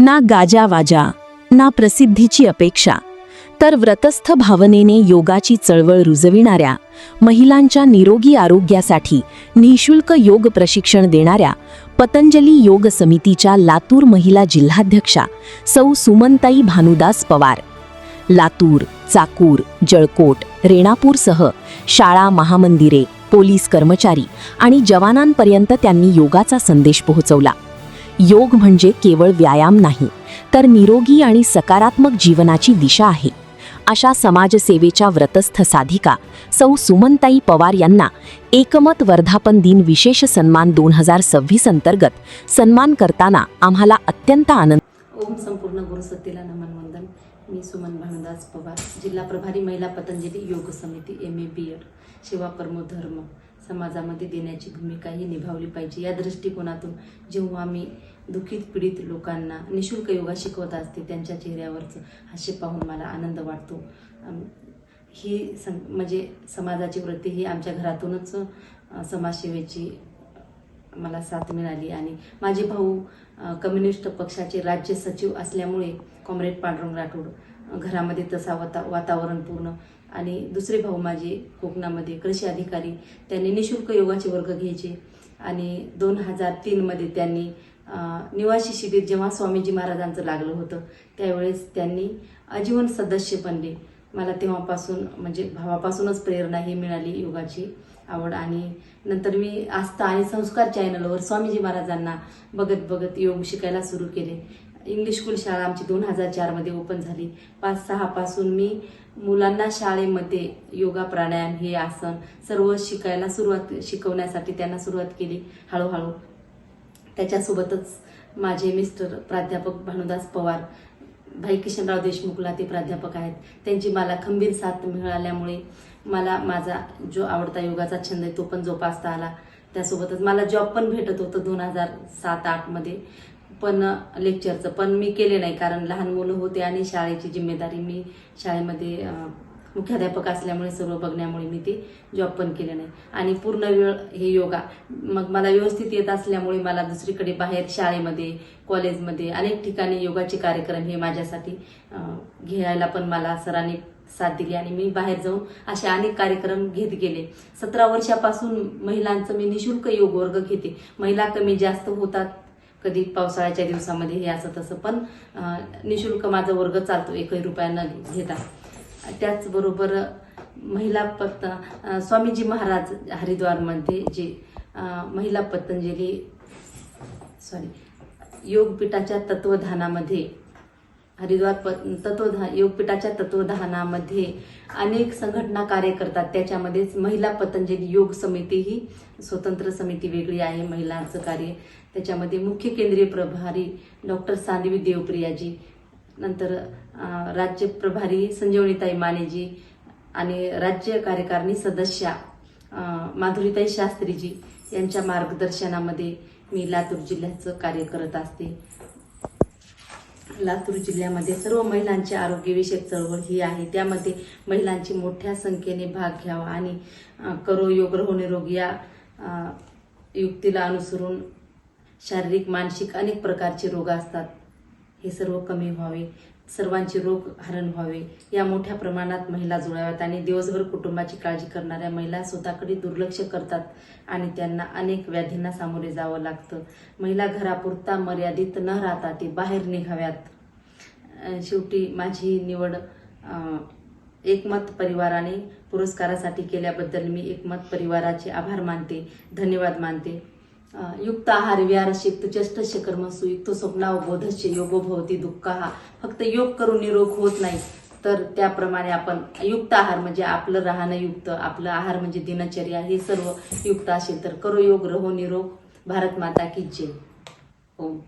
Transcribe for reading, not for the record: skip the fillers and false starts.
ना गाजावाजा, ना प्रसिद्धीची अपेक्षा, तर व्रतस्थ भावनेने योगाची चळवळ रुजविणाऱ्या, महिलांच्या निरोगी आरोग्यासाठी निःशुल्क योग प्रशिक्षण देणाऱ्या पतंजली योग समितीच्या लातूर महिला जिल्हाध्यक्षा सौ सुमनताई भानुदास पवार. लातूर, चाकूर, जळकोट, रेणापूरसह शाळा, महामंदिरे, पोलीस कर्मचारी आणि जवानांपर्यंत त्यांनी योगाचा संदेश पोहोचवला. योग म्हणजे केवळ व्यायाम नाही, तर निरोगी आणि सकारात्मक जीवनाची दिशा आहे. अशा समाजसेवेच्या व्रतस्थ साधिका सौ सुमनताई पवार यांना एकमत वर्धापन दिन विशेष सन्मान 2026 अंतर्गत सन्मान करताना आम्हाला अत्यंत आनंद. ओम संपूर्ण गुरुसत्तेला नमन वंदन. मी सुमन भानुदास पवार, जिल्हा प्रभारी महिला पतंजली योग समिती, MA BEd. सेवा परमो धर्म, समाजामध्ये देण्याची भूमिका ही निभावली पाहिजे या दृष्टिकोनातून जेव्हा मी दुःखित पीडित लोकांना निःशुल्क योगा शिकवत असते, त्यांच्या चेहऱ्यावरचं हास्य पाहून मला आनंद वाटतो. ही म्हणजे समाजाची वृत्ती ही आमच्या घरातूनच समाजसेवेची मला साथ मिळाली. आणि माझे भाऊ कम्युनिस्ट पक्षाचे राज्य सचिव असल्यामुळे कॉम्रेड पांडुरंग राठोड घरामध्ये तसा वातावरण पूर्ण. आणि दुसरे भाऊ माझे कोकणामध्ये कृषी अधिकारी, त्यांनी निःशुल्क योगाचे वर्ग घ्यायचे. आणि 2003 मध्ये त्यांनी निवासी शिबिर जेव्हा स्वामीजी महाराजांचं लागलं होतं त्यावेळेस त्यांनी आजीवन सदस्य बनले. मला तेव्हापासून म्हणजे भावापासूनच प्रेरणा ही मिळाली, योगाची आवड. आणि नंतर मी आस्था आणि संस्कार चॅनलवर स्वामीजी महाराजांना बघत बघत योग शिकायला सुरू केले. इंग्लिश स्कूल शाळा आमची 2004 मध्ये ओपन झाली. 5-6 पासून मी मुलांना शाळेमध्ये योगा, प्राणायाम, हे आसन सर्व शिकवण्यासाठी त्यांना सुरुवात केली हळूहळू. त्याच्यासोबतच माझे मिस्टर प्राध्यापक भानुदास पवार, भाई किशनराव देशमुखला ते प्राध्यापक आहेत, त्यांची मला खंबीर साथ मिळाल्यामुळे मला माझा जो आवडता योगाचा छंद आहे तो पण जोपासता आला. त्यासोबतच मला जॉब पण भेटत होतं 2007-08 मध्ये, पण लेक्चरचं पण मी केले नाही कारण लहान मुलं होते आणि शाळेची जिम्मेदारी, मी शाळेमध्ये मुख्याध्यापक असल्यामुळे सर्व बघण्यामुळे मी ते जॉब पण केले नाही. आणि पूर्ण वेळ हे योगा मग मला व्यवस्थित येत असल्यामुळे मला दुसरीकडे बाहेर शाळेमध्ये, कॉलेजमध्ये अनेक ठिकाणी योगाचे कार्यक्रम हे माझ्यासाठी घ्यायला पण मला सरांनी साथ दिली आणि मी बाहेर जाऊन असे अनेक कार्यक्रम घेत गेले. 17 वर्षापासून महिलांचं मी निःशुल्क योग वर्ग घेते. महिला कमी जास्त होतात कधी पावसाळ्याच्या दिवसामध्ये हे असं तसं, पण निःशुल्क माझा वर्ग चालतो 1 रुपया न घेता. त्याचबरोबर महिला स्वामीजी महाराज हरिद्वारमध्ये जे महिला पतंजली योगपीठाच्या तत्वधानामध्ये योगपीठाच्या तत्वधानामध्ये अनेक संघटना कार्य करतात. त्याच्यामध्येच महिला पतंजली योग समिती ही स्वतंत्र समिती वेगळी आहे. महिलांचं कार्य त्याच्यामध्ये मुख्य केंद्रीय प्रभारी डॉक्टर सांदवी देवप्रियाजी, नंतर राज्य प्रभारी संजीवनीताई मानेजी आणि राज्य कार्यकारिणी सदस्या माधुरीताई शास्त्रीजी यांच्या मार्गदर्शनामध्ये मी लातूर जिल्ह्याचं कार्य करत असते. लातूर जिल्ह्यामध्ये सर्व महिलांची आरोग्यविषयक चळवळ ही आहे. त्यामध्ये महिलांची मोठ्या संख्येने भाग घ्यावा आणि करो योग रहो निरोगी या युक्तीला अनुसरून शारीरिक, मानसिक अनेक प्रकारचे रोग असतात, हे सर्व कमी व्हावे, सर्वांचे रोग हरण व्हावे, या मोठ्या प्रमाणात महिला जुळाव्यात. आणि दिवसभर कुटुंबाची काळजी करणाऱ्या महिला स्वतःकडे दुर्लक्ष करतात आणि त्यांना अनेक व्याधींना सामोरे जावं लागतं. महिला घरापुरता मर्यादित न राहता ते बाहेर निघाव्यात. शेवटी माझी निवड एकमत परिवाराने पुरस्कारासाठी केल्याबद्दल मी एकमत परिवाराचे आभार मानते, धन्यवाद मानते. युक्त आहार विहारशिक्त चष्टस्य कर्मसु युक्त स्वप्नावबोधस्य योगो भवती दुःखः. फक्त योग करून निरोग होत नाही, तर त्याप्रमाणे आपण युक्त आहार म्हणजे आपलं राहणं युक्त, आपलं आहार म्हणजे दिनचर्या, हे सर्व युक्त असेल तर करो योग रहो निरोग. भारत माता की जय. ओम.